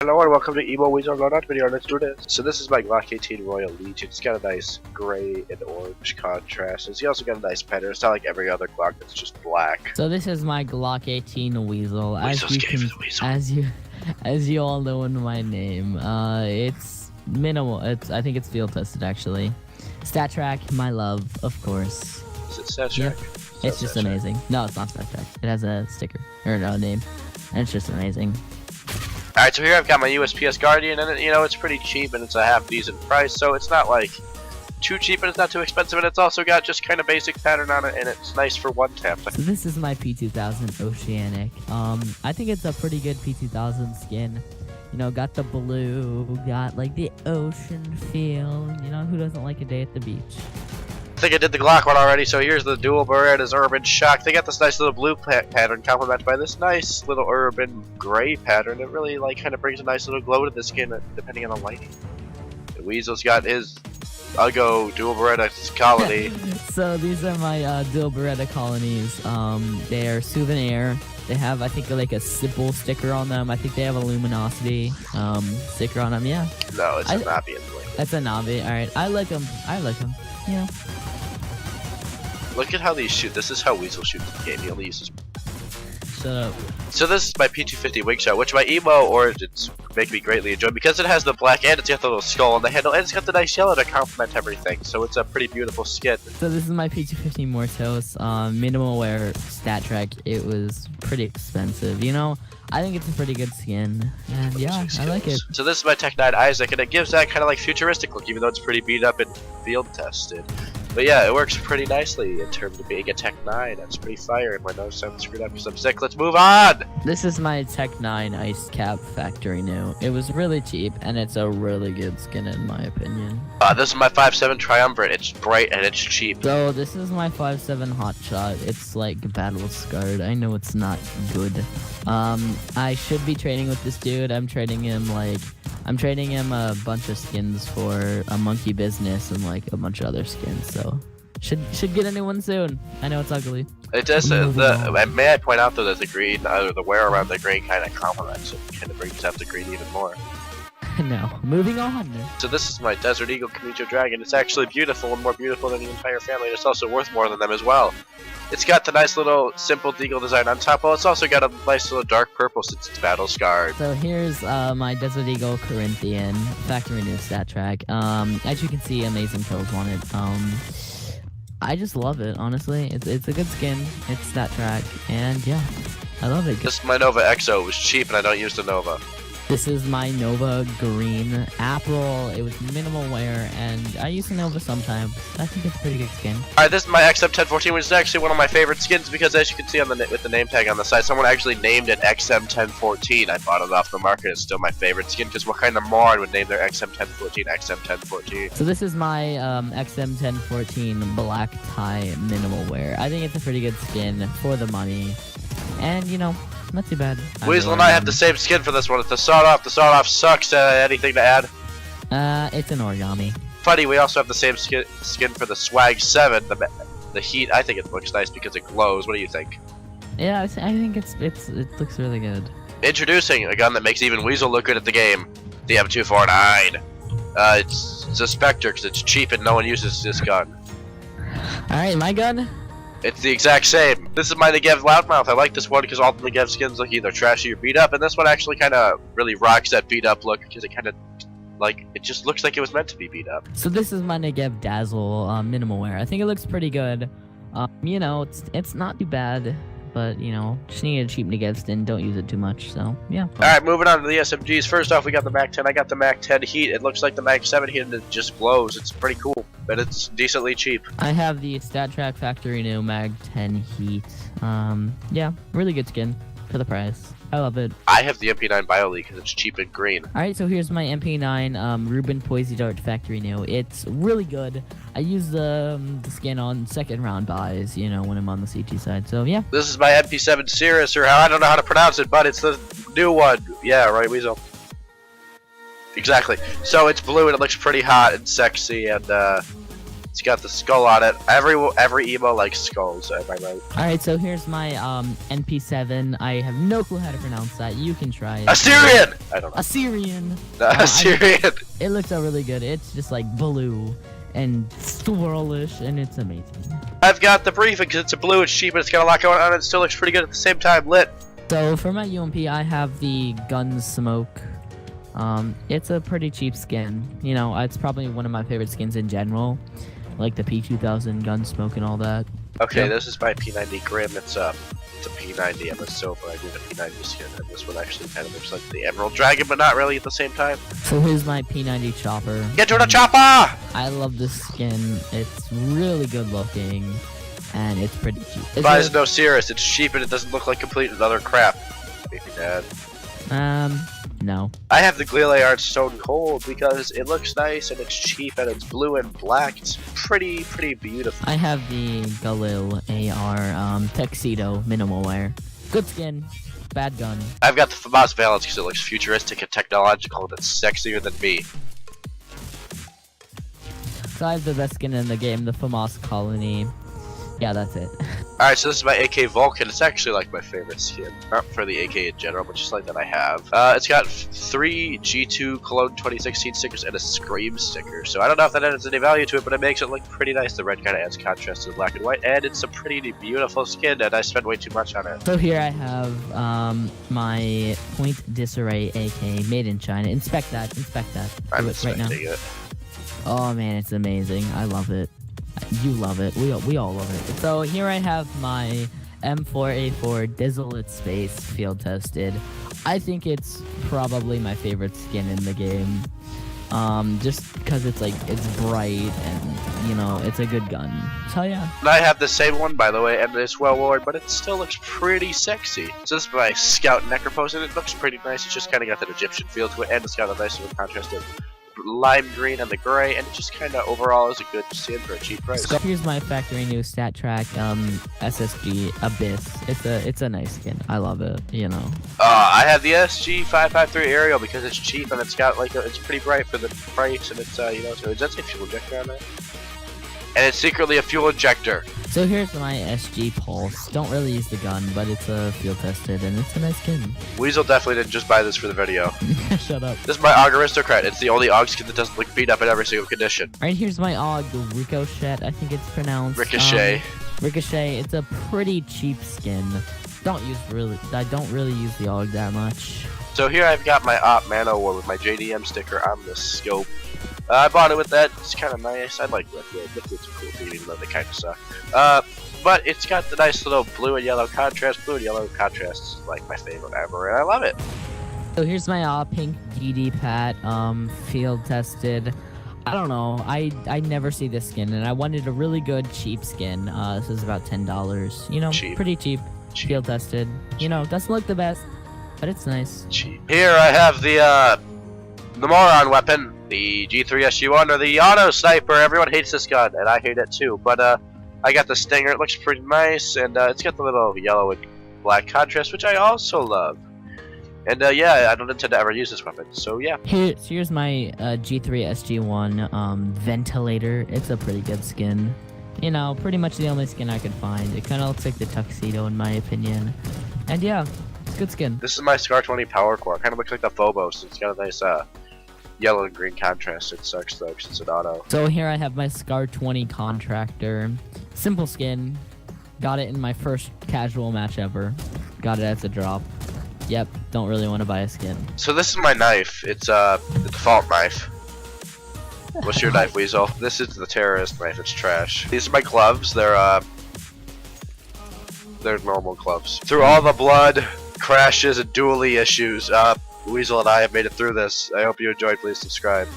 Hello and welcome to Emo Weasel Loadout video. Let's do this. So this is my Glock 18 Royal Legion. It's got a nice gray and orange contrast. It's also got a nice pattern. It's not like every other Glock that's just black. So this is my Glock 18 Weasel. Weasel. As you all know in my name, it's minimal. I think it's field tested actually. Stat track, my love, of course. Is it stat track? Yep. It's just amazing. No, it's not stat track. It has a sticker or no name, and it's just amazing. Alright, so here I've got my USPS Guardian, and it's pretty cheap, and it's a half decent price, so it's not like too cheap, and it's not too expensive, and it's also got just kind of basic pattern on it, and it's nice for one tap. So this is my P2000 Oceanic. I think it's a pretty good P2000 skin. You know, got the blue, got like the ocean feel. You know, who doesn't like a day at the beach? I think I did the Glock one already, so here's the dual Beretta's Urban Shock. They got this nice little blue pattern complemented by this nice little urban gray pattern. It really kind of brings a nice little glow to the skin depending on the lighting. The Weasel's got his Uggo dual Beretta colony. So these are my dual Beretta colonies. They are souvenir. They have, I think, like a Simple sticker on them. I think they have a luminosity sticker on them. Yeah. No, it's a Navi. That's a Navi. All right, I like them. Yeah. Look at how these shoot. This is how Weasel shoots the game. He only uses. Shut up. So this is my P250 wing shot, which my emo origins make me greatly enjoy because it has the black and it's got the little skull on the handle and it's got the nice yellow to complement everything. So it's a pretty beautiful skin. So this is my P250 Mortos. Minimal wear stat track. It was pretty expensive. You know, I think it's a pretty good skin, and yeah, I like it. So this is my Tech 9 Isaac, and it gives that kind of like futuristic look, even though it's pretty beat up and field tested. But yeah, it works pretty nicely in terms of being a Tech 9. That's pretty fire, and my nose sounds screwed up because I'm sick. Let's move on! This is my Tech 9 Ice Cap factory new. It was really cheap, and it's a really good skin in my opinion. This is my 5.7 Triumvirate. It's bright and it's cheap. So this is my 5.7 Hotshot. It's like battle scarred. I know it's not good. I should be trading with this dude. I'm trading him a bunch of skins for a monkey business and like a bunch of other skins. So should get a new one soon. I know it's ugly. It does. May I point out though that the green, or the wear around the green, kind of complements it. Kind of brings out the green even more. No, moving on. So this is my Desert Eagle Kamijo Dragon. It's actually beautiful and more beautiful than the entire family. And it's also worth more than them as well. It's got the nice little simple deagle design on top. Well, it's also got a nice little dark purple since it's battle scarred. So here's my Desert Eagle Corinthian factory new stat track. As you can see, amazing kills on it. I just love it, honestly. It's a good skin. It's stat track, and yeah, I love it. This is my Nova EXO. It was cheap, and I don't use the Nova. This is my Nova Green April. It was minimal wear, and I use the Nova sometimes. I think it's a pretty good skin. Alright, this is my XM1014, which is actually one of my favorite skins because, as you can see on with the name tag on the side, someone actually named it XM1014. I bought it off the market. It's still my favorite skin because what kind of moron would name their XM1014 XM1014? So this is my XM1014 black tie minimal wear. I think it's a pretty good skin for the money, and you know, not too bad. Weasel and I have the same skin for this one. It's the sawed off. The sawed off sucks. Anything to add? It's an origami. Funny, we also have the same skin for the Swag 7. The heat, I think it looks nice because it glows. What do you think? Yeah, I think it looks really good. Introducing a gun that makes even Weasel look good at the game. The M249. It's a Spectre because it's cheap and no one uses this gun. Alright, my gun? It's the exact same. This is my Negev Loudmouth. I like this one because all the Negev skins look either trashy or beat up, and this one actually kind of really rocks that beat up look because it kind of it just looks like it was meant to be beat up. So this is my Negev Dazzle minimal wear. I think it looks pretty good. You know, it's not too bad, but you know, just need a cheap Negev skin. Don't use it too much. So yeah. All right, moving on to the SMGs. First off, we got the Mac 10. I got the Mac 10 Heat. It looks like the Mac 7 Heat, and it just glows. It's pretty cool. But it's decently cheap. I have the Stat Track Factory New Mag 10 Heat. Yeah, really good skin for the price. I love it. I have the MP9 BioLeague because it's cheap and green. Alright, so here's my MP9 Ruben Poisey Dart Factory New. It's really good. I use the skin on second round buys, you know, when I'm on the CT side. So yeah. This is my MP7 Cirrus, or I don't know how to pronounce it, but it's the new one. Yeah, right, Weasel. Exactly. So it's blue and it looks pretty hot and sexy, and It's got the skull on it. Every emo likes skulls, am I right? Alright, so here's my NP7. I have no clue how to pronounce that. You can try it. Assyrian! I don't know. Assyrian. Assyrian. It looks so really good. It's just like blue and swirlish, and it's amazing. I've got the briefing because it's a blue, it's cheap, and it's got a lot going on, and it still looks pretty good at the same time. Lit. So for my UMP, I have the Gunsmoke. It's a pretty cheap skin. You know, it's probably one of my favorite skins in general, like the P2000 Gunsmoke and all that. Okay, Yep. this is my P90 Grim. It's a P90. I'm a silver. I did a P90 skin, and this one actually kind of looks like the Emerald Dragon, but not really at the same time. So here's my P90 Chopper. Get to the chopper! I love this skin. It's really good looking, and it's pretty cheap. Buys no serious. It's cheap and it doesn't look like complete other crap. Maybe Dad. No. I have the Glile Art Stone Cold because it looks nice and it's cheap and it's blue and black. It's pretty beautiful. I have the Galil AR Tuxedo Minimal Wear. Good skin. Bad gun. I've got the FAMAS Valence because it looks futuristic and technological and it's sexier than me. So I have the best skin in the game, the FAMAS Colony. Yeah, that's it. Alright, so this is my AK Vulcan. It's actually like my favorite skin. Not for the AK in general, but just like that I have. It's got 3 G2 Cologne 2016 stickers and a Scream sticker. So I don't know if that adds any value to it, but it makes it look pretty nice. The red kind of adds contrast to the black and white, and it's a pretty beautiful skin, and I spent way too much on it. So here I have my Point Disarray AK made in China. Inspect that. I'm Do it right now. expecting it. Oh man, it's amazing. I love it. You love it. We all love it. So here I have my M4A4 Desolate Space field tested. I think it's probably my favorite skin in the game. Just because it's bright and you know it's a good gun. So yeah. And I have the same one, by the way, and it's well worn, but it still looks pretty sexy. So this is my Scout Necropose, and it looks pretty nice. It's just kind of got that Egyptian feel to it, and it's got a nice little contrast of lime green and the gray, and it just kind of overall is a good skin for a cheap price. So here's my factory new stat track SSG Abyss. It's a nice skin. I love it. You know. I have the SG553 Aerial because it's cheap and it's got it's pretty bright for the price, and it's you know, so it does say fuel injector on that. And it's secretly a fuel injector. So here's my SG Pulse. Don't really use the gun, but it's field tested and it's a nice skin. Weasel definitely didn't just buy this for the video. Shut up. This is my AUG Aristocrat. It's the only AUG skin that doesn't look beat up in every single condition. Alright, here's my AUG Ricochet. I think it's pronounced Ricochet. Ricochet. It's a pretty cheap skin. I don't really use the AUG that much. So here I've got my Op Mano War with my JDM sticker on the scope. I bought it with that. It's kind of nice. I like Liquid. Liquid's a cool thing, even though they kind of suck. But it's got the nice little blue and yellow contrast. Blue and yellow contrast is like my favorite ever, and I love it. So here's my pink DD Pat field tested. I don't know. I never see this skin, and I wanted a really good cheap skin. This is about $10. You know, Cheap. pretty cheap. Field tested. You know, doesn't look the best, but it's nice. Cheap. Here I have the Moron weapon, the G3SG1, or the Auto Sniper. Everyone hates this gun, and I hate it too. But I got the Stinger. It looks pretty nice, and it's got the little yellow and black contrast, which I also love. And yeah, I don't intend to ever use this weapon, so yeah. Here's my G3SG1 Ventilator. It's a pretty good skin. You know, pretty much the only skin I could find. It kind of looks like the Tuxedo in my opinion. And yeah, it's good skin. This is my Scar 20 Power Core. It kind of looks like the Phobos. It's got a nice yellow and green contrast. It sucks though, because it's an auto. So here I have my Scar 20 Contractor. Simple skin. Got it in my first casual match ever. Got it as a drop. Yep, don't really want to buy a skin. So this is my knife. It's the default knife. What's your knife, Weasel? This is the terrorist knife. It's trash. These are my gloves. They're normal gloves. Through all the blood, crashes, and dually issues, Weasel and I have made it through this. I hope you enjoyed. Please subscribe.